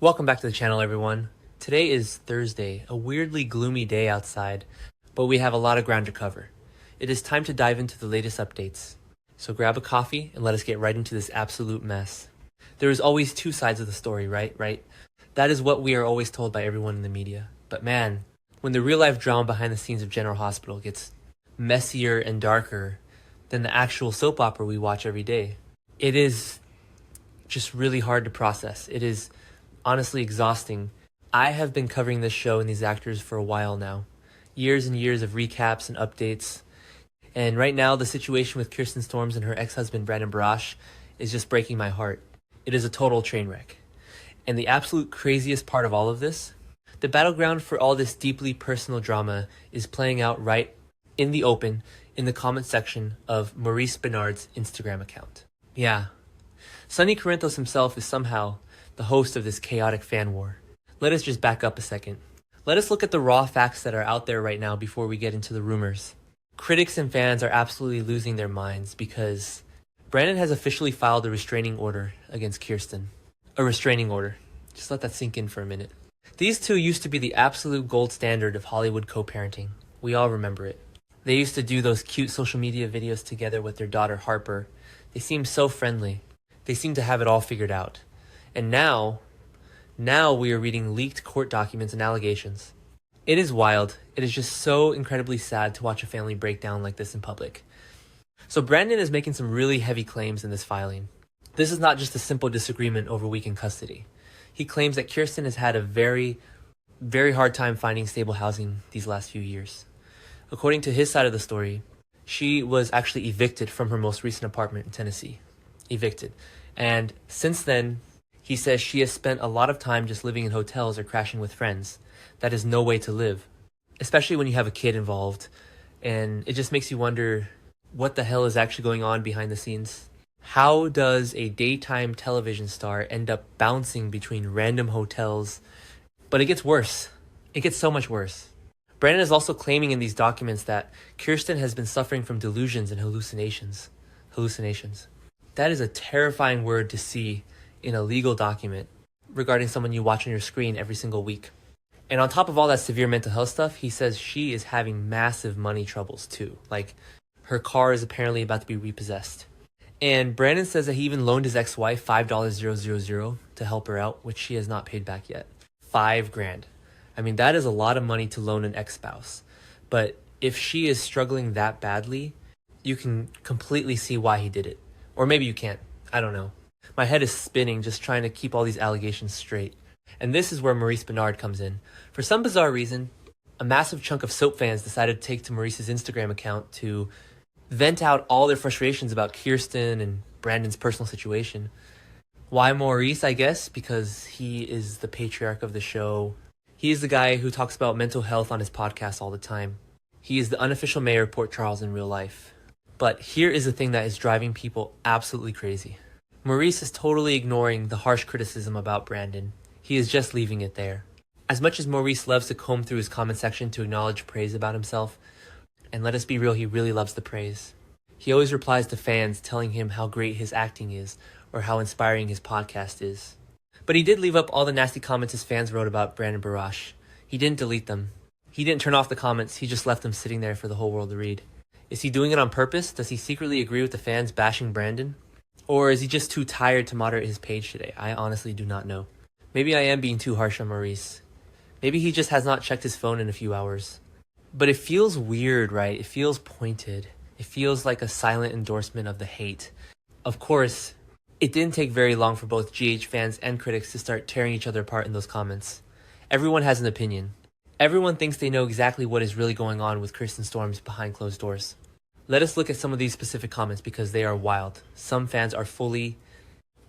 Welcome back to the channel, everyone. Today is Thursday, a weirdly gloomy day outside, but we have a lot of ground to cover. It is time to dive into the latest updates. So grab a coffee and let us get right into this absolute mess. There is always two sides of the story, right? That is what we are always told by everyone in the media. But man, when the real-life drama behind the scenes of General Hospital gets messier and darker than the actual soap opera we watch every day, it is just really hard to process. It is honestly exhausting. I have been covering this show and these actors for a while now. Years and years of recaps and updates. And right now, the situation with Kirsten Storms and her ex-husband Brandon Barash is just breaking my heart. It is a total train wreck. And the absolute craziest part of all of this, the battleground for all this deeply personal drama is playing out right in the open in the comment section of Maurice Benard's Instagram account. Yeah. Sonny Corinthos himself is somehow the host of this chaotic fan war. Let us just back up a second. Let us look at the raw facts that are out there right now before we get into the rumors. Critics and fans are absolutely losing their minds because Brandon has officially filed a restraining order against Kirsten. A restraining order. Just let that sink in for a minute. These two used to be the absolute gold standard of Hollywood co-parenting. We all remember it. They used to do those cute social media videos together with their daughter Harper. They seemed so friendly. They seemed to have it all figured out. And now we are reading leaked court documents and allegations. It is wild. It is just so incredibly sad to watch a family break down like this in public. So Brandon is making some really heavy claims in this filing. This is not just a simple disagreement over week in custody. He claims that Kirsten has had a very, very hard time finding stable housing these last few years. According to his side of the story, she was actually evicted from her most recent apartment in Tennessee. Evicted. And since then, he says she has spent a lot of time just living in hotels or crashing with friends. That is no way to live, especially when you have a kid involved. And it just makes you wonder what the hell is actually going on behind the scenes. How does a daytime television star end up bouncing between random hotels? But it gets worse. It gets so much worse. Brandon is also claiming in these documents that Kirsten has been suffering from delusions and hallucinations. That is a terrifying word to see in a legal document regarding someone you watch on your screen every single week. And on top of all that severe mental health stuff, he says she is having massive money troubles too. Like, her car is apparently about to be repossessed. And Brandon says that he even loaned his ex-wife $5,000 to help her out, which she has not paid back yet. $5,000. I mean, that is a lot of money to loan an ex-spouse. But if she is struggling that badly, you can completely see why he did it. Or maybe you can't. I don't know. My head is spinning just trying to keep all these allegations straight. And this is where Maurice Benard comes in. For some bizarre reason, a massive chunk of soap fans decided to take to Maurice's Instagram account to vent out all their frustrations about Kirsten and Brandon's personal situation. Why Maurice, I guess? Because he is the patriarch of the show. He is the guy who talks about mental health on his podcast all the time. He is the unofficial mayor of Port Charles in real life. But here is the thing that is driving people absolutely crazy. Maurice is totally ignoring the harsh criticism about Brandon. He is just leaving it there. As much as Maurice loves to comb through his comment section to acknowledge praise about himself, and let us be real, he really loves the praise. He always replies to fans telling him how great his acting is or how inspiring his podcast is. But he did leave up all the nasty comments his fans wrote about Brandon Barash. He didn't delete them. He didn't turn off the comments, he just left them sitting there for the whole world to read. Is he doing it on purpose? Does he secretly agree with the fans bashing Brandon? Or is he just too tired to moderate his page today? I honestly do not know. Maybe I am being too harsh on Maurice. Maybe he just has not checked his phone in a few hours. But it feels weird, right? It feels pointed. It feels like a silent endorsement of the hate. Of course, it didn't take very long for both GH fans and critics to start tearing each other apart in those comments. Everyone has an opinion. Everyone thinks they know exactly what is really going on with Kirsten Storms behind closed doors. Let us look at some of these specific comments because they are wild. Some fans are fully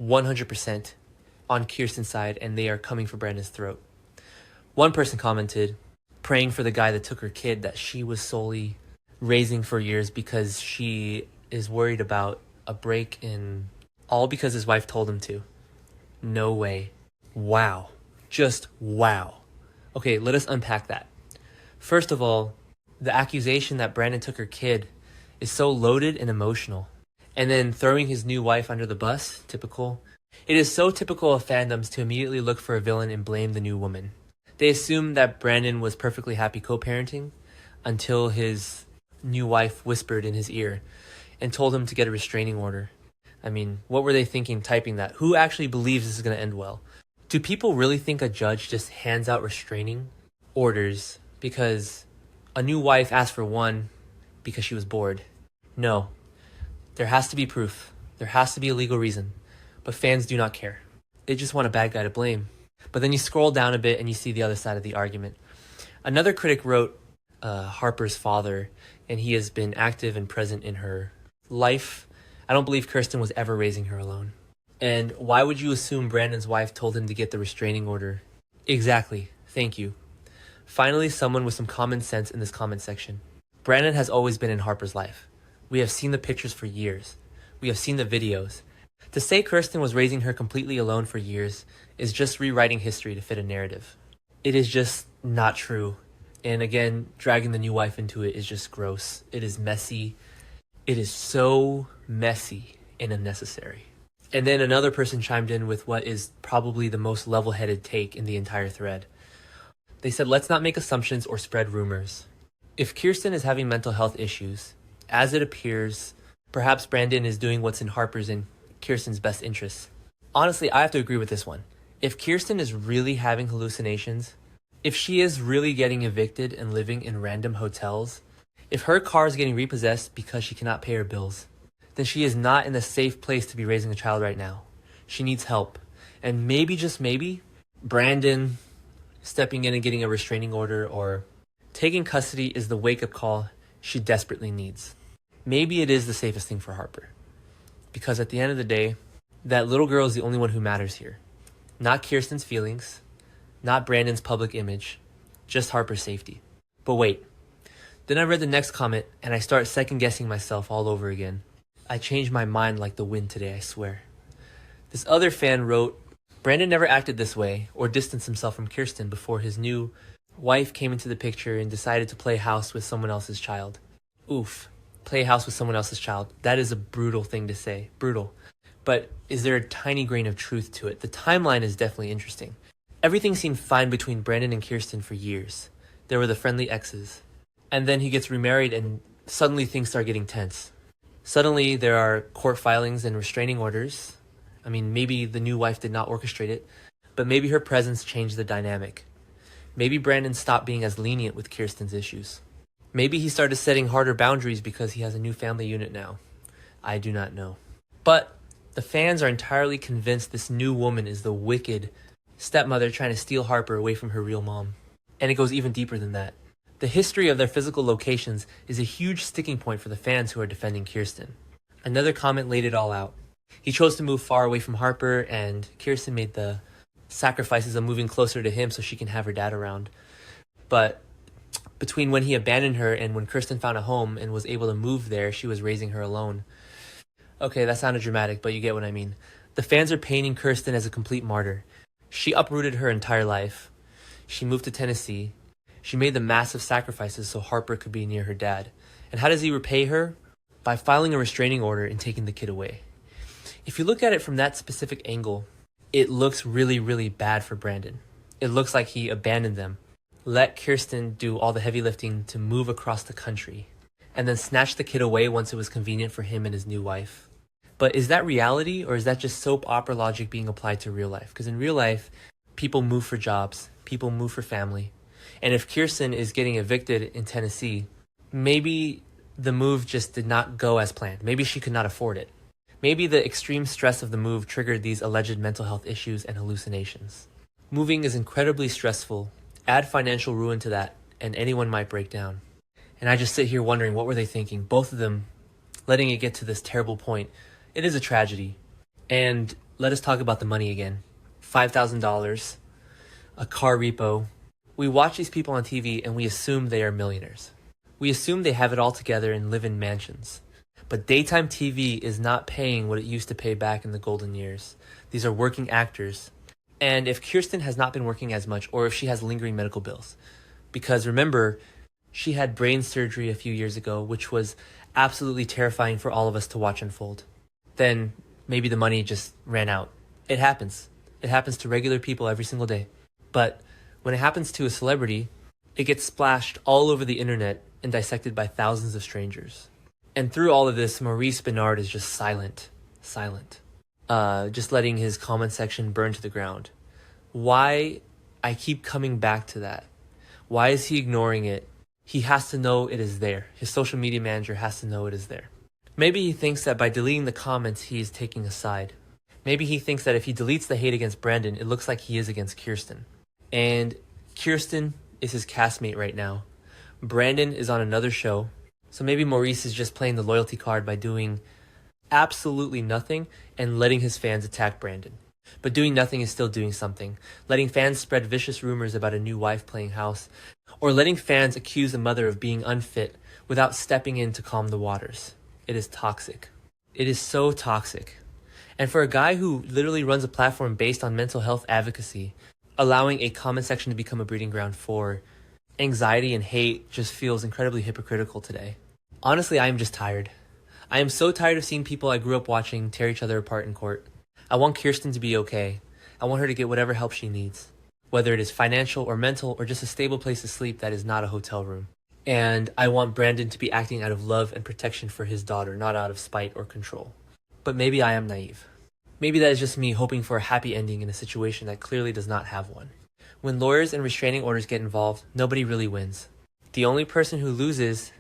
100% on Kirsten's side and they are coming for Brandon's throat. One person commented, praying for the guy that took her kid that she was solely raising for years because she is worried about a break in, all because his wife told him to. No way. Wow. Just wow. Okay, let us unpack that. First of all, the accusation that Brandon took her kid is so loaded and emotional. And then throwing his new wife under the bus, typical. It is so typical of fandoms to immediately look for a villain and blame the new woman. They assume that Brandon was perfectly happy co-parenting until his new wife whispered in his ear and told him to get a restraining order. I mean, what were they thinking typing that? Who actually believes this is going to end well? Do people really think a judge just hands out restraining orders because a new wife asked for one because she was bored? No. There has to be proof. There has to be a legal reason. But fans do not care. They just want a bad guy to blame. But then you scroll down a bit and you see the other side of the argument. Another critic wrote Harper's father, and he has been active and present in her life. I don't believe Kirsten was ever raising her alone. And why would you assume Brandon's wife told him to get the restraining order? Exactly. Thank you. Finally, someone with some common sense in this comment section. Brandon has always been in Harper's life. We have seen the pictures for years. We have seen the videos. To say Kirsten was raising her completely alone for years is just rewriting history to fit a narrative. It is just not true. And again, dragging the new wife into it is just gross. It is messy. It is so messy and unnecessary. And then another person chimed in with what is probably the most level-headed take in the entire thread. They said, let's not make assumptions or spread rumors. If Kirsten is having mental health issues, as it appears, perhaps Brandon is doing what's in Harper's and Kirsten's best interests. Honestly, I have to agree with this one. If Kirsten is really having hallucinations, if she is really getting evicted and living in random hotels, if her car is getting repossessed because she cannot pay her bills, then she is not in a safe place to be raising a child right now. She needs help. And maybe, just maybe, Brandon stepping in and getting a restraining order or taking custody is the wake-up call she desperately needs. Maybe it is the safest thing for Harper. Because at the end of the day, that little girl is the only one who matters here. Not Kirsten's feelings, not Brandon's public image, just Harper's safety. But wait, then I read the next comment and I start second-guessing myself all over again. I changed my mind like the wind today, I swear. This other fan wrote, Brandon never acted this way or distanced himself from Kirsten before his new wife came into the picture and decided to play house with someone else's child. Oof. Play house with someone else's child. That is a brutal thing to say. Brutal. But is there a tiny grain of truth to it? The timeline is definitely interesting. Everything seemed fine between Brandon and Kirsten for years. There were the friendly exes. And then he gets remarried and suddenly things start getting tense. Suddenly there are court filings and restraining orders. I mean, maybe the new wife did not orchestrate it, but maybe her presence changed the dynamic. Maybe Brandon stopped being as lenient with Kirsten's issues. Maybe he started setting harder boundaries because he has a new family unit now. I do not know. But the fans are entirely convinced this new woman is the wicked stepmother trying to steal Harper away from her real mom. And it goes even deeper than that. The history of their physical locations is a huge sticking point for the fans who are defending Kirsten. Another comment laid it all out. He chose to move far away from Harper, and Kirsten made the sacrifices of moving closer to him so she can have her dad around. But between when he abandoned her and when Kirsten found a home and was able to move there, she was raising her alone. Okay, that sounded dramatic, but you get what I mean. The fans are painting Kirsten as a complete martyr. She uprooted her entire life. She moved to Tennessee. She made the massive sacrifices so Harper could be near her dad. And how does he repay her? By filing a restraining order and taking the kid away. If you look at it from that specific angle, it looks really, really bad for Brandon. It looks like he abandoned them, let Kirsten do all the heavy lifting to move across the country, and then snatched the kid away once it was convenient for him and his new wife. But is that reality, or is that just soap opera logic being applied to real life? Because in real life, people move for jobs, people move for family. And if Kirsten is getting evicted in Tennessee, maybe the move just did not go as planned. Maybe she could not afford it. Maybe the extreme stress of the move triggered these alleged mental health issues and hallucinations. Moving is incredibly stressful. Add financial ruin to that, and anyone might break down. And I just sit here wondering, what were they thinking? Both of them letting it get to this terrible point. It is a tragedy. And let us talk about the money again. $5,000, a car repo. We watch these people on TV and we assume they are millionaires. We assume they have it all together and live in mansions. But daytime TV is not paying what it used to pay back in the golden years. These are working actors. And if Kirsten has not been working as much, or if she has lingering medical bills, because remember, she had brain surgery a few years ago, which was absolutely terrifying for all of us to watch unfold, then maybe the money just ran out. It happens. It happens to regular people every single day. But when it happens to a celebrity, it gets splashed all over the internet and dissected by thousands of strangers. And through all of this, Maurice Benard is just silent. Silent. Just letting his comment section burn to the ground. Why I keep coming back to that? Why is he ignoring it? He has to know it is there. His social media manager has to know it is there. Maybe he thinks that by deleting the comments, he is taking a side. Maybe he thinks that if he deletes the hate against Brandon, it looks like he is against Kirsten. And Kirsten is his castmate right now. Brandon is on another show. So maybe Maurice is just playing the loyalty card by doing absolutely nothing and letting his fans attack Brandon. But doing nothing is still doing something. Letting fans spread vicious rumors about a new wife playing house, or letting fans accuse a mother of being unfit without stepping in to calm the waters. It is toxic. It is so toxic. And for a guy who literally runs a platform based on mental health advocacy, allowing a comment section to become a breeding ground for anxiety and hate just feels incredibly hypocritical today. Honestly, I am just tired. I am so tired of seeing people I grew up watching tear each other apart in court. I want Kirsten to be okay. I want her to get whatever help she needs, whether it is financial or mental or just a stable place to sleep that is not a hotel room. And I want Brandon to be acting out of love and protection for his daughter, not out of spite or control. But maybe I am naive. Maybe that is just me hoping for a happy ending in a situation that clearly does not have one. When lawyers and restraining orders get involved, nobody really wins. The only person who loses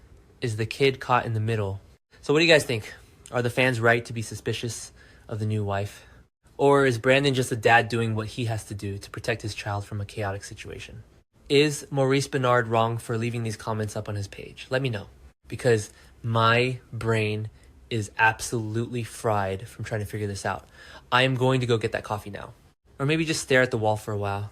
is the kid caught in the middle. So what do you guys think? Are the fans right to be suspicious of the new wife? Or is Brandon just a dad doing what he has to do to protect his child from a chaotic situation? Is Maurice Benard wrong for leaving these comments up on his page? Let me know, because my brain is absolutely fried from trying to figure this out. I am going to go get that coffee now. Or maybe just stare at the wall for a while